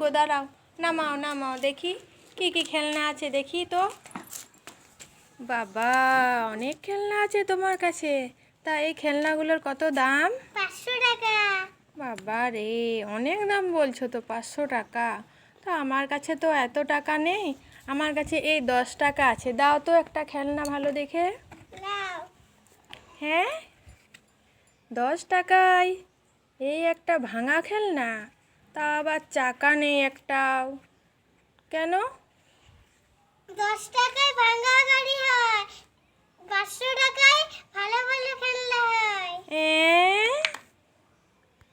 গো, দাঁড়াও, নামাও নামাও দেখি কি কি খেলনা আছে দেখি তো। বাবা, অনেক খেলনা আছে তোমার কাছে। তা এই খেলনাগুলোর কত দাম? 500 টাকা। বাবা রে, অনেক দাম বলছো তো, 500 টাকা। তো আমার কাছে তো এত টাকা নেই। আমার কাছে এই 10 টাকা আছে, দাও তো একটা খেলনা ভালো দেখে। নাও। হ্যাঁ, 10 টাকায় এই একটা ভাঙা খেলনা, তা আবার চাকা নেই একটাও, কেন? 10 টাকায় ভাঙা গাড়ি হয়, 500 টাকায় ভালো ভালো খেলনা হয়।